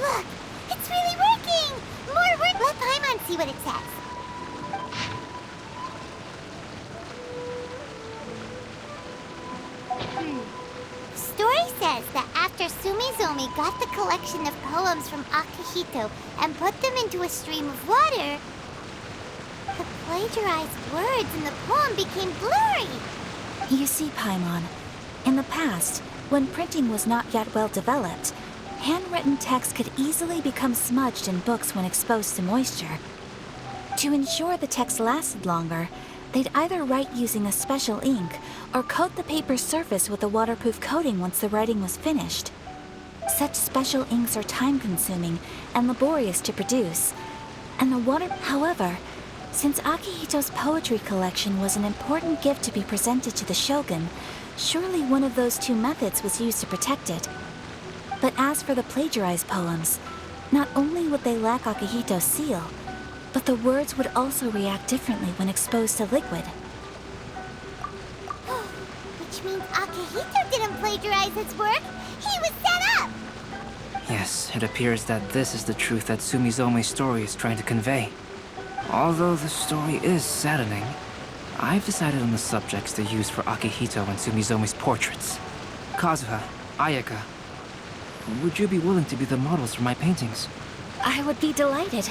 Look! It's really working! More work! Let Paimon see what it says. Story says that after Sumizomi got the collection of poems from Akihito and put them into a stream of water, the plagiarized words in the poem became blurry. You see, Paimon, in the past, when printing was not yet well developed, handwritten text could easily become smudged in books when exposed to moisture. To ensure the text lasted longer, they'd either write using a special ink or coat the paper's surface with a waterproof coating once the writing was finished. Such special inks are time-consuming and laborious to produce, and the water... However, since Akihito's poetry collection was an important gift to be presented to the shogun, surely one of those two methods was used to protect it. But as for the plagiarized poems, not only would they lack Akihito's seal, but the words would also react differently when exposed to liquid. Which means Akihito didn't plagiarize his work. He was set up! Yes, it appears that this is the truth that Sumizome's story is trying to convey. Although the story is saddening, I've decided on the subjects to use for Akihito and Sumizome's portraits. Kazuha, Ayaka, would you be willing to be the models for my paintings? I would be delighted.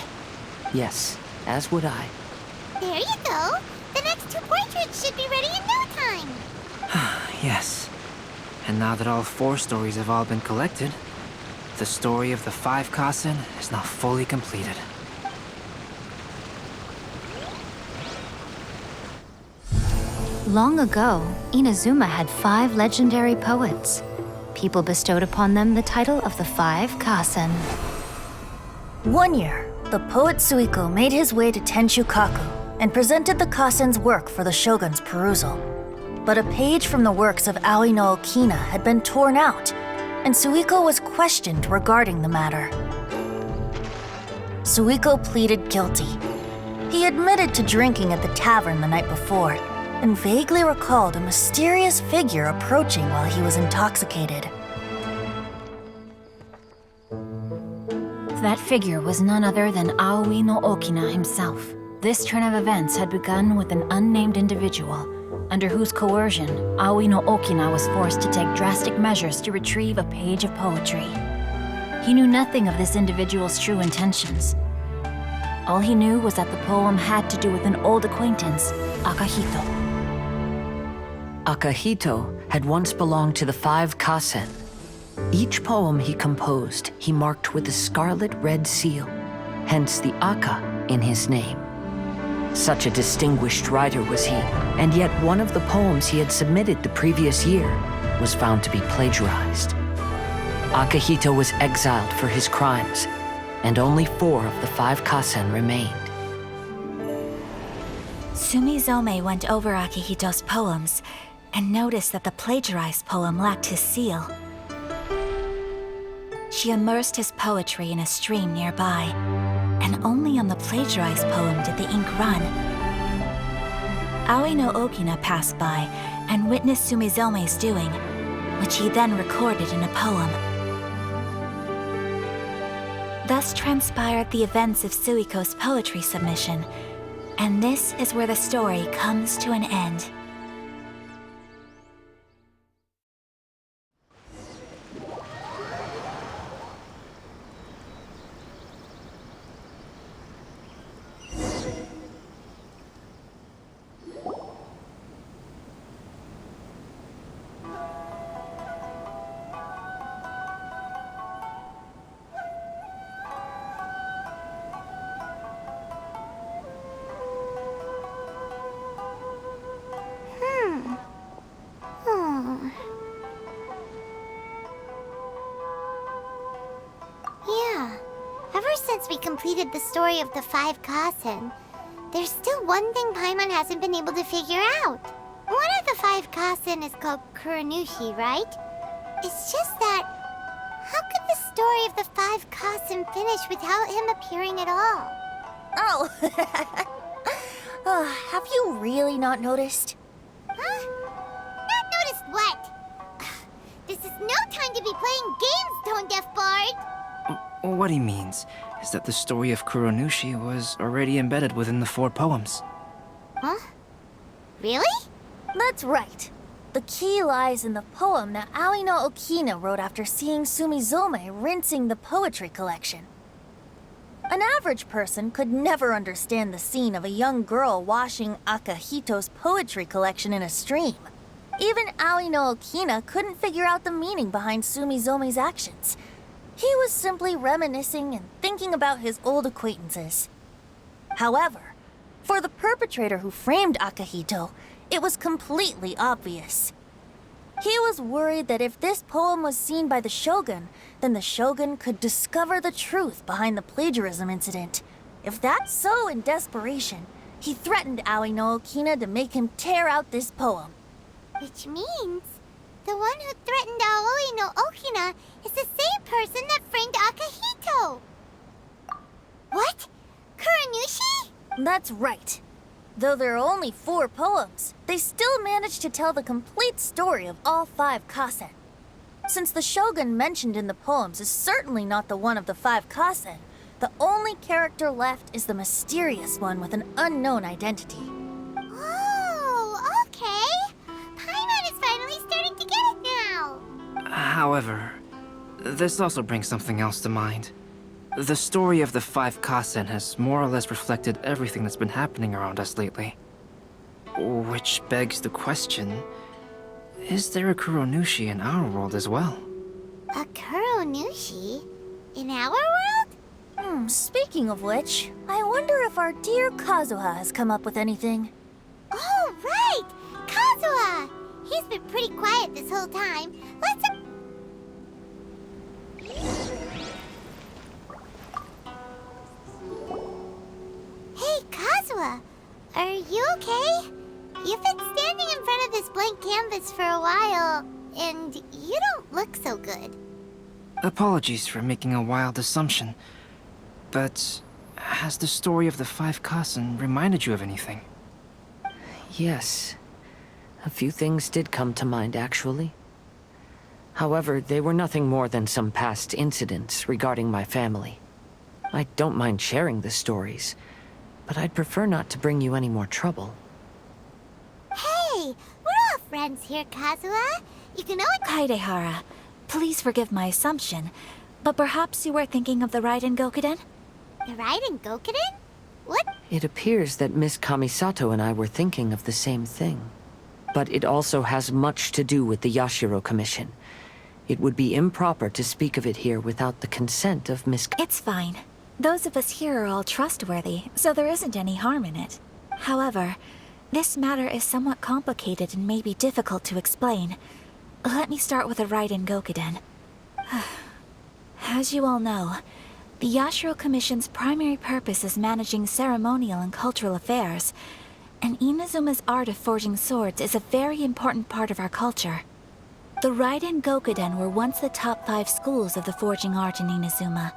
Yes, as would I. There you go. The next two portraits should be ready in no time. Yes. And now that all 4 stories have all been collected, the story of the 5 Kasen is now fully completed. Long ago, Inazuma had 5 legendary poets. People bestowed upon them the title of the 5 Kasen. One year, the poet Suiko made his way to Tenshukaku and presented the Kasen's work for the shogun's perusal. But a page from the works of Aoi no Okina had been torn out, and Suiko was questioned regarding the matter. Suiko pleaded guilty. He admitted to drinking at the tavern the night before, and vaguely recalled a mysterious figure approaching while he was intoxicated. That figure was none other than Aoi no Okina himself. This turn of events had begun with an unnamed individual, under whose coercion, Aoi no Okina was forced to take drastic measures to retrieve a page of poetry. He knew nothing of this individual's true intentions. All he knew was that the poem had to do with an old acquaintance, Akihito. Akihito had once belonged to the 5 Kasen. Each poem he composed, he marked with a scarlet red seal, hence the Aka in his name. Such a distinguished writer was he, and yet one of the poems he had submitted the previous year was found to be plagiarized. Akihito was exiled for his crimes, and only 4 of the 5 Kasen remained. Sumizome went over Akihito's poems and noticed that the plagiarized poem lacked his seal. She immersed his poetry in a stream nearby, and only on the plagiarized poem did the ink run. Aoi no Okina passed by and witnessed Sumizome's doing, which he then recorded in a poem. Thus transpired the events of Suiko's poetry submission, and this is where the story comes to an end. Yeah. Ever since we completed the story of the 5 Kasen, there's still one thing Paimon hasn't been able to figure out. One of the 5 Kasen is called Kuranushi, right? It's just that, how could the story of the 5 Kasen finish without him appearing at all? Oh! Have you really not noticed? Huh? Not noticed what? This is no time to be playing games, Tone Deaf Bard! What he means is that the story of Kuronushi was already embedded within the 4 poems. Huh? Really? That's right. The key lies in the poem that Aoi no Okina wrote after seeing Sumizome rinsing the poetry collection. An average person could never understand the scene of a young girl washing Akahito's poetry collection in a stream. Even Aoi no Okina couldn't figure out the meaning behind Sumizome's actions. He was simply reminiscing and thinking about his old acquaintances. However, for the perpetrator who framed Akahito, it was completely obvious. He was worried that if this poem was seen by the Shogun, then the Shogun could discover the truth behind the plagiarism incident. If that's so, in desperation, he threatened Aoi no Okina to make him tear out this poem. Which means the one who threatened Aoi no Okina is the same person that framed Akahito. What? Kuronushi? That's right. Though there are only 4 poems, they still managed to tell the complete story of all 5 kasen. Since the Shogun mentioned in the poems is certainly not the one of the 5 kasen, the only character left is the mysterious one with an unknown identity. Oh, okay. Paimon is finally starting to get it now. However, this also brings something else to mind. The story of the 5 kasen has more or less reflected everything that's been happening around us lately. Which begs the question, is there a Kuronushi in our world as well? A Kuronushi? In our world? Speaking of which, I wonder if our dear Kazuha has come up with anything. Oh, right! Kazuha! He's been pretty quiet this whole time. Let's... Hey, Kazuha! Are you okay? You've been standing in front of this blank canvas for a while, and you don't look so good. Apologies for making a wild assumption, but has the story of the 5 kasen reminded you of anything? Yes. A few things did come to mind, actually. However, they were nothing more than some past incidents regarding my family. I don't mind sharing the stories, but I'd prefer not to bring you any more trouble. Hey, we're all friends here, Kazuha. You can always... Kaidehara, please forgive my assumption, but perhaps you were thinking of the Raiden Gokuden? The Raiden Gokuden? What? It appears that Miss Kamisato and I were thinking of the same thing. But it also has much to do with the Yashiro Commission. It would be improper to speak of it here without the consent of Miss... It's fine. Those of us here are all trustworthy, so there isn't any harm in it. However, this matter is somewhat complicated and may be difficult to explain. Let me start with the Raiden Gokuden. As you all know, the Yashiro Commission's primary purpose is managing ceremonial and cultural affairs, and Inazuma's art of forging swords is a very important part of our culture. The Raiden Gokuden were once the top 5 schools of the forging art in Inazuma.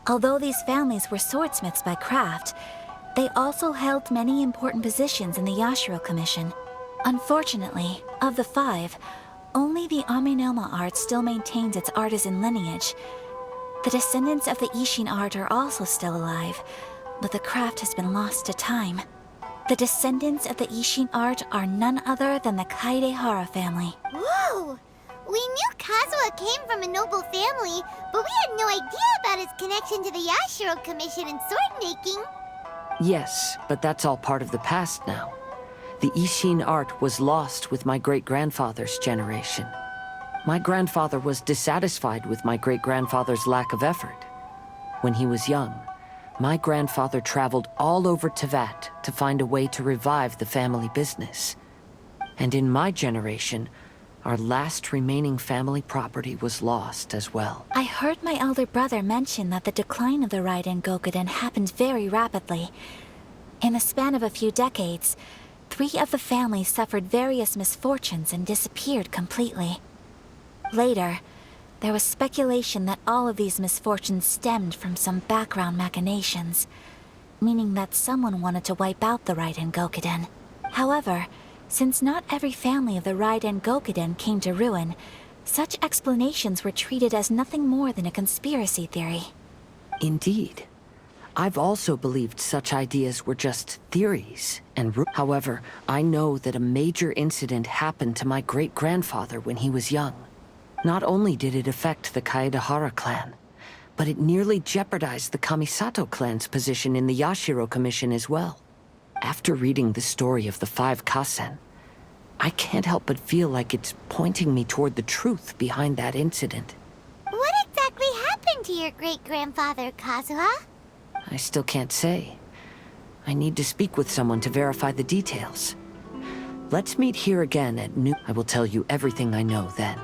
Although these families were swordsmiths by craft, they also held many important positions in the Yashiro Commission. Unfortunately, of the 5, only the Amenoma art still maintains its artisan lineage. The descendants of the Ishin art are also still alive, but the craft has been lost to time. The descendants of the Ishin art are none other than the Kaidehara family. Whoa! We knew Kazuha came from a noble family, but we had no idea about his connection to the Yashiro Commission and sword making. Yes, but that's all part of the past now. The Ishin art was lost with my great-grandfather's generation. My grandfather was dissatisfied with my great-grandfather's lack of effort. When he was young, my grandfather traveled all over Tevat to find a way to revive the family business. And in my generation, our last remaining family property was lost as well. I heard my elder brother mention that the decline of the Raiden Gokuden happened very rapidly. In the span of a few decades, 3 of the families suffered various misfortunes and disappeared completely. Later, there was speculation that all of these misfortunes stemmed from some background machinations, meaning that someone wanted to wipe out the Raiden Gokuden. However, since not every family of the Raiden Gokuden came to ruin, such explanations were treated as nothing more than a conspiracy theory. Indeed. I've also believed such ideas were just theories however, I know that a major incident happened to my great-grandfather when he was young. Not only did it affect the Kaedahara clan, but it nearly jeopardized the Kamisato clan's position in the Yashiro Commission as well. After reading the story of the 5 Kasen, I can't help but feel like it's pointing me toward the truth behind that incident. What exactly happened to your great-grandfather, Kazuha? I still can't say. I need to speak with someone to verify the details. Let's meet here again at noon. I will tell you everything I know then.